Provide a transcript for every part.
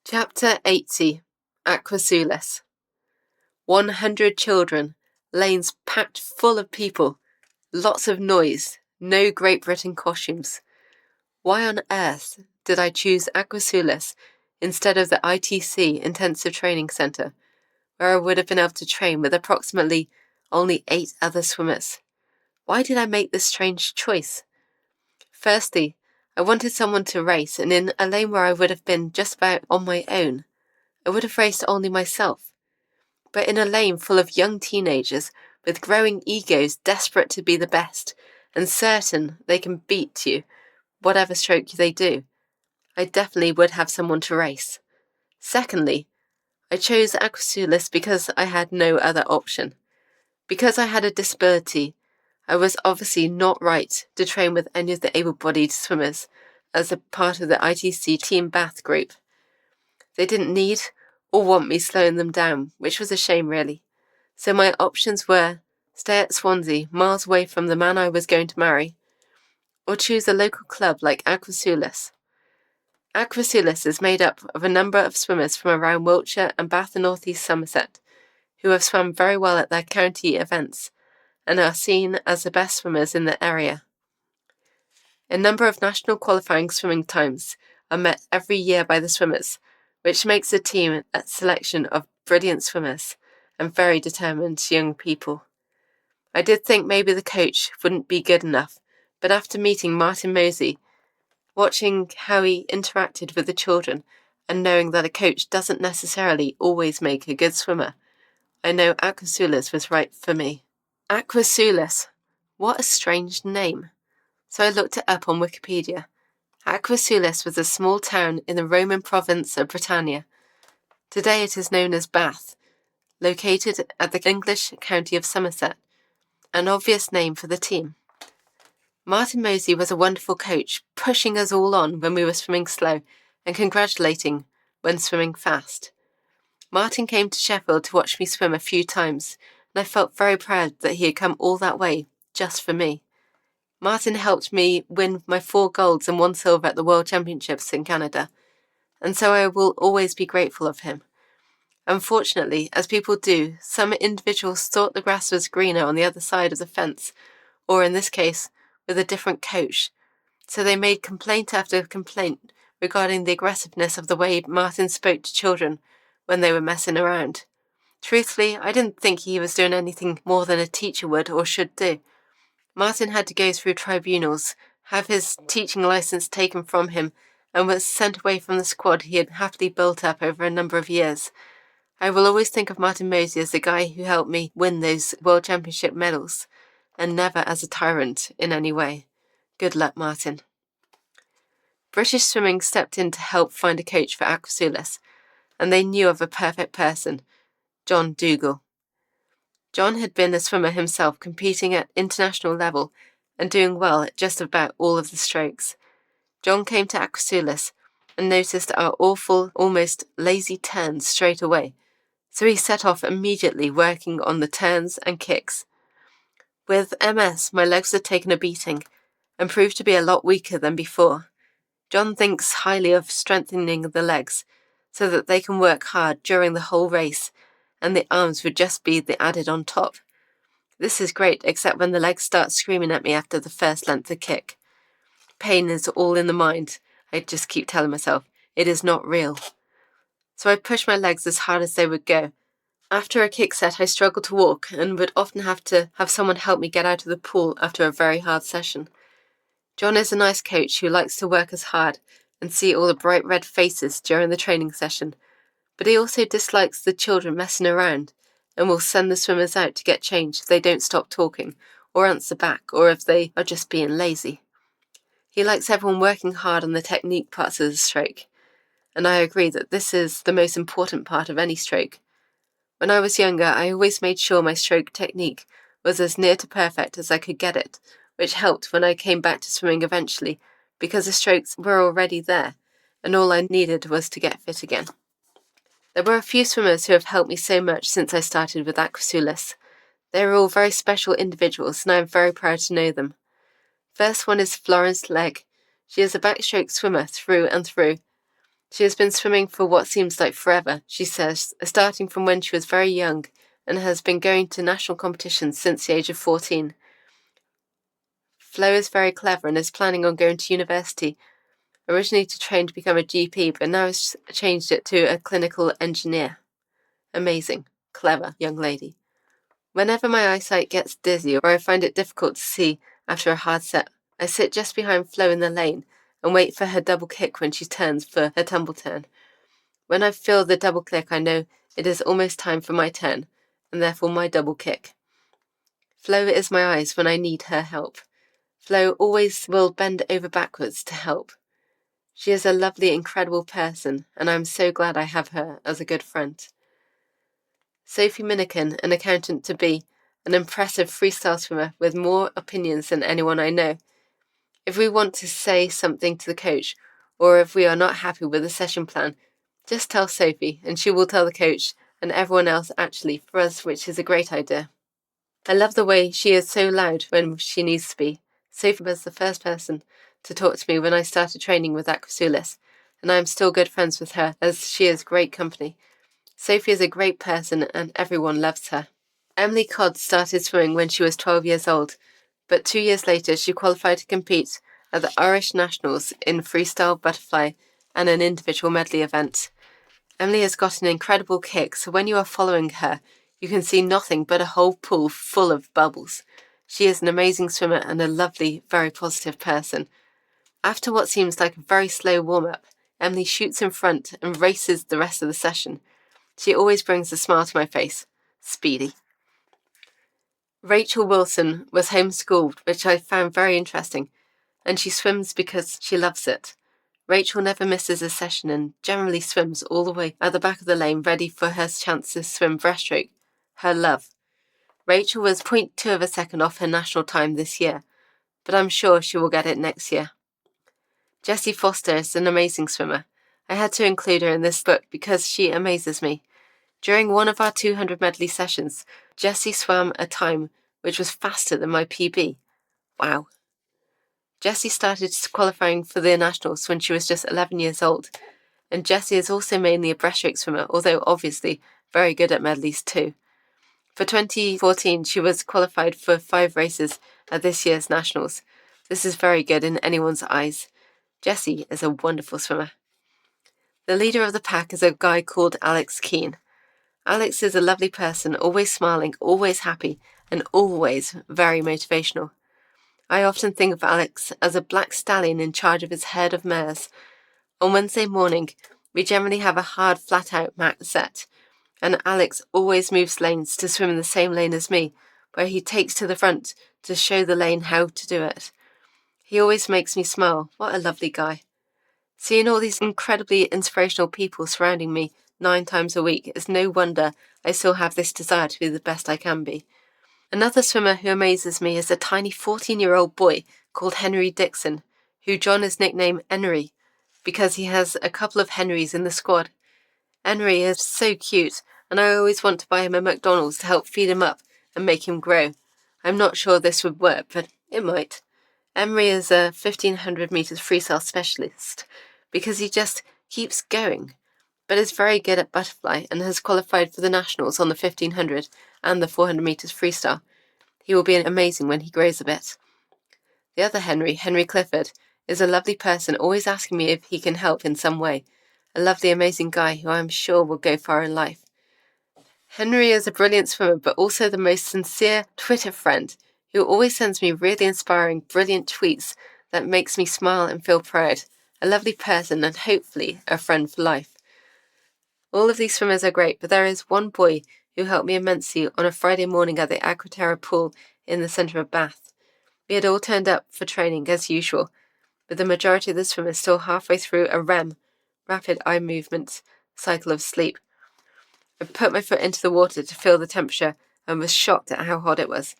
Chapter 80 Aquae Sulis. 100 children, lanes packed full of people, lots of noise, no Great Britain costumes. Why on earth did I choose Aquae Sulis instead of the ITC Intensive Training Centre, where I would have been able to train with approximately only 8 other swimmers? Why did I make this strange choice? Firstly, I wanted someone to race, and in a lane where I would have been just about on my own, I would have raced only myself. But in a lane full of young teenagers with growing egos desperate to be the best and certain they can beat you, whatever stroke they do, I definitely would have someone to race. Secondly, I chose Aquae Sulis because I had no other option. Because I had a disability, I was obviously not right to train with any of the able-bodied swimmers as a part of the ITC Team Bath group. They didn't need or want me slowing them down, which was a shame really. So my options were stay at Swansea, miles away from the man I was going to marry, or choose a local club like Aquae Sulis. Aquae Sulis is made up of a number of swimmers from around Wiltshire and Bath and North East Somerset, who have swum very well at their county events and are seen as the best swimmers in the area. A number of national qualifying swimming times are met every year by the swimmers, which makes the team a selection of brilliant swimmers and very determined young people. I did think maybe the coach wouldn't be good enough, but after meeting Martin Mosey, watching how he interacted with the children, and knowing that a coach doesn't necessarily always make a good swimmer, I know Aquae Sulis was right for me. Aquae Sulis. What a strange name. So I looked it up on Wikipedia. Aquae Sulis was a small town in the Roman province of Britannia. Today it is known as Bath, located at the English county of Somerset, an obvious name for the team. Martin Mosey was a wonderful coach, pushing us all on when we were swimming slow and congratulating when swimming fast. Martin came to Sheffield to watch me swim a few times, and I felt very proud that he had come all that way just for me. Martin helped me win my 4 golds and 1 silver at the World Championships in Canada, and so I will always be grateful of him. Unfortunately, as people do, some individuals thought the grass was greener on the other side of the fence, or in this case, with a different coach, so they made complaint after complaint regarding the aggressiveness of the way Martin spoke to children when they were messing around. Truthfully, I didn't think he was doing anything more than a teacher would or should do. Martin had to go through tribunals, have his teaching license taken from him, and was sent away from the squad he had happily built up over a number of years. I will always think of Martin Mosey as the guy who helped me win those World Championship medals, and never as a tyrant in any way. Good luck, Martin. British Swimming stepped in to help find a coach for Aquae Sulis, and they knew of a perfect person, John Dougal. John had been a swimmer himself, competing at international level and doing well at just about all of the strokes. John came to Aquae Sulis and noticed our awful, almost lazy turns straight away, so he set off immediately working on the turns and kicks. With MS, my legs had taken a beating and proved to be a lot weaker than before. John thinks highly of strengthening the legs so that they can work hard during the whole race, and the arms would just be the added on top. This is great, except when the legs start screaming at me after the first length of kick. Pain is all in the mind, I just keep telling myself. It is not real. So I pushed my legs as hard as they would go. After a kick set, I struggled to walk and would often have to have someone help me get out of the pool after a very hard session. John is a nice coach who likes to work us hard and see all the bright red faces during the training session, but he also dislikes the children messing around and will send the swimmers out to get changed if they don't stop talking or answer back, or if they are just being lazy. He likes everyone working hard on the technique parts of the stroke, and I agree that this is the most important part of any stroke. When I was younger, I always made sure my stroke technique was as near to perfect as I could get it, which helped when I came back to swimming eventually, because the strokes were already there, and all I needed was to get fit again. There were a few swimmers who have helped me so much since I started with Aquae Sulis. They are all very special individuals, and I am very proud to know them. First one is Florence Legg. She is a backstroke swimmer through and through. She has been swimming for what seems like forever, she says, starting from when she was very young, and has been going to national competitions since the age of 14. Flo is very clever and is planning on going to university, originally to train to become a GP, but now has changed it to a clinical engineer. Amazing, clever young lady. Whenever my eyesight gets dizzy or I find it difficult to see after a hard set, I sit just behind Flo in the lane and wait for her double kick when she turns for her tumble turn. When I feel the double click, I know it is almost time for my turn, and therefore my double kick. Flo is my eyes when I need her help. Flo always will bend over backwards to help. She is a lovely, incredible person, and I'm so glad I have her as a good friend. Sophie Minikin, an accountant-to-be, an impressive freestyle swimmer with more opinions than anyone I know. If we want to say something to the coach, or if we are not happy with the session plan, just tell Sophie, and she will tell the coach and everyone else actually for us, which is a great idea. I love the way she is so loud when she needs to be. Sophie was the first person to talk to me when I started training with Aquae Sulis, and I am still good friends with her as she is great company. Sophie is a great person and everyone loves her. Emily Codd started swimming when she was 12 years old, but 2 years later she qualified to compete at the Irish Nationals in freestyle butterfly and an individual medley event. Emily has got an incredible kick, so when you are following her, you can see nothing but a whole pool full of bubbles. She is an amazing swimmer and a lovely, very positive person. After what seems like a very slow warm-up, Emily shoots in front and races the rest of the session. She always brings a smile to my face. Speedy. Rachel Wilson was homeschooled, which I found very interesting, and she swims because she loves it. Rachel never misses a session and generally swims all the way at the back of the lane ready for her chance to swim breaststroke. Her love. Rachel was 0.2 of a second off her national time this year, but I'm sure she will get it next year. Jessie Foster is an amazing swimmer. I had to include her in this book because she amazes me. During one of our 200 medley sessions, Jessie swam a time which was faster than my PB. Wow. Jessie started qualifying for the nationals when she was just 11 years old, and Jessie is also mainly a breaststroke swimmer, although obviously very good at medleys too. For 2014, she was qualified for 5 races at this year's nationals. This is very good in anyone's eyes. Jessie is a wonderful swimmer. The leader of the pack is a guy called Alex Keane. Alex is a lovely person, always smiling, always happy, and always very motivational. I often think of Alex as a black stallion in charge of his herd of mares. On Wednesday morning, we generally have a hard flat-out max set, and Alex always moves lanes to swim in the same lane as me, where he takes to the front to show the lane how to do it. He always makes me smile. What a lovely guy. Seeing all these incredibly inspirational people surrounding me 9 times a week is no wonder I still have this desire to be the best I can be. Another swimmer who amazes me is a tiny 14-year-old boy called Henry Dixon, who John has nicknamed Henry because he has a couple of Henrys in the squad. Henry is so cute, and I always want to buy him a McDonald's to help feed him up and make him grow. I'm not sure this would work, but it might. Henry is a 1500 meters freestyle specialist because he just keeps going, but is very good at butterfly and has qualified for the nationals on the 1500 and the 400 meters freestyle. He will be amazing when he grows a bit. The other Henry, Henry Clifford, is a lovely person, always asking me if he can help in some way. A lovely, amazing guy who I am sure will go far in life. Henry is a brilliant swimmer, but also the most sincere Twitter friend who always sends me really inspiring, brilliant tweets that makes me smile and feel proud. A lovely person and hopefully a friend for life. All of these swimmers are great, but there is one boy who helped me immensely on a Friday morning at the Aquae pool in the centre of Bath. We had all turned up for training as usual, with the majority of the swimmers still halfway through a REM, rapid eye movement, cycle of sleep. I put my foot into the water to feel the temperature and was shocked at how hot it was.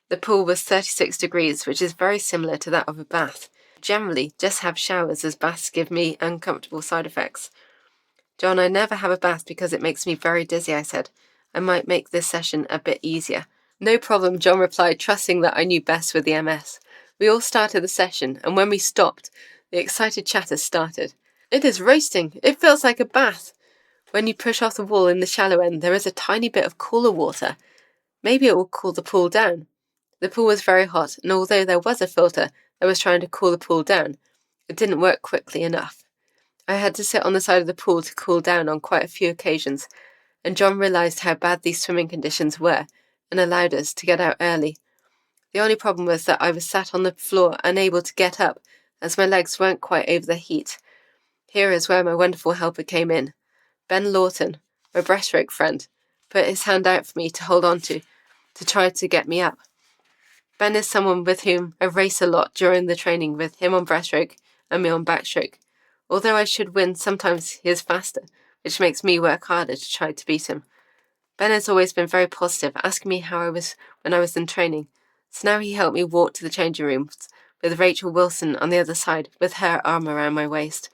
The pool was 36 degrees, which is very similar to that of a bath. Generally, just have showers as baths give me uncomfortable side effects. John, I never have a bath because it makes me very dizzy, I said. I might make this session a bit easier. No problem, John replied, trusting that I knew best with the MS. We all started the session, and when we stopped, the excited chatter started. It is roasting. It feels like a bath. When you push off the wall in the shallow end, there is a tiny bit of cooler water. Maybe it will cool the pool down. The pool was very hot, and although there was a filter that was trying to cool the pool down, it didn't work quickly enough. I had to sit on the side of the pool to cool down on quite a few occasions, and John realised how bad these swimming conditions were and allowed us to get out early. The only problem was that I was sat on the floor unable to get up, as my legs weren't quite over the heat. Here is where my wonderful helper came in. Ben Lawton, my breaststroke friend, put his hand out for me to hold on to try to get me up. Ben is someone with whom I race a lot during the training, with him on breaststroke and me on backstroke. Although I should win, sometimes he is faster, which makes me work harder to try to beat him. Ben has always been very positive, asking me how I was when I was in training, so now he helped me walk to the changing rooms with Rachel Wilson on the other side, with her arm around my waist.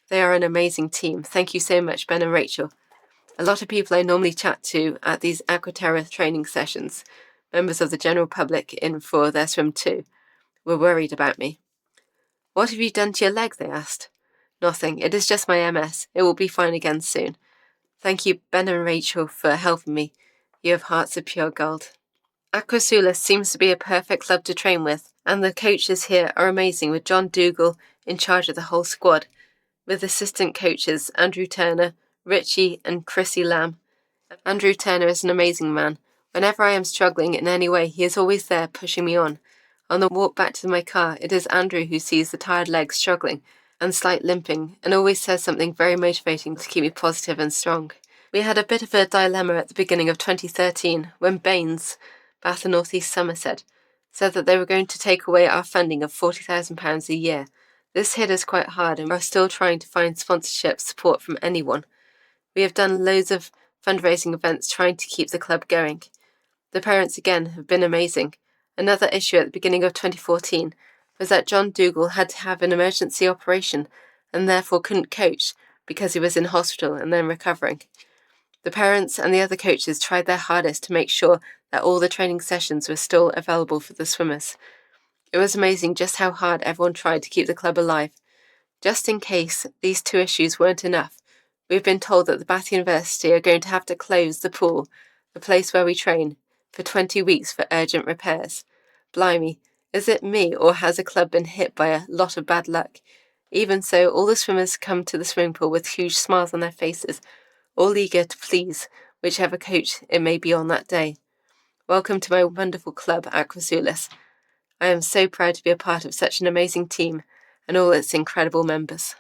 They are an amazing team. Thank you so much, Ben and Rachel. A lot of people I normally chat to at these Aquaterra training sessions, members of the general public in for their swim too, were worried about me. What have you done to your leg? They asked. Nothing. It is just my MS. It will be fine again soon. Thank you, Ben and Rachel, for helping me. You have hearts of pure gold. Aquae Sulis seems to be a perfect club to train with, and the coaches here are amazing, with John Dougal in charge of the whole squad, with assistant coaches Andrew Turner, Richie and Chrissy Lamb. Andrew Turner is an amazing man. Whenever I am struggling in any way, he is always there pushing me on. On the walk back to my car, it is Andrew who sees the tired legs struggling and slight limping, and always says something very motivating to keep me positive and strong. We had a bit of a dilemma at the beginning of 2013 when Baines, Bath and North East Somerset, said that they were going to take away our funding of £40,000 a year. This hit us quite hard, and we're still trying to find sponsorship support from anyone. We have done loads of fundraising events trying to keep the club going. The parents again have been amazing. Another issue at the beginning of 2014 was that John Dougal had to have an emergency operation and therefore couldn't coach because he was in hospital and then recovering. The parents and the other coaches tried their hardest to make sure that all the training sessions were still available for the swimmers. It was amazing just how hard everyone tried to keep the club alive. Just in case these two issues weren't enough, we've been told that the Bath University are going to have to close the pool, the place where we train, for 20 weeks for urgent repairs. Blimey, is it me, or has the club been hit by a lot of bad luck? Even so, all the swimmers come to the swimming pool with huge smiles on their faces, all eager to please whichever coach it may be on that day. Welcome to my wonderful club, Aquae Sulis. I am so proud to be a part of such an amazing team and all its incredible members.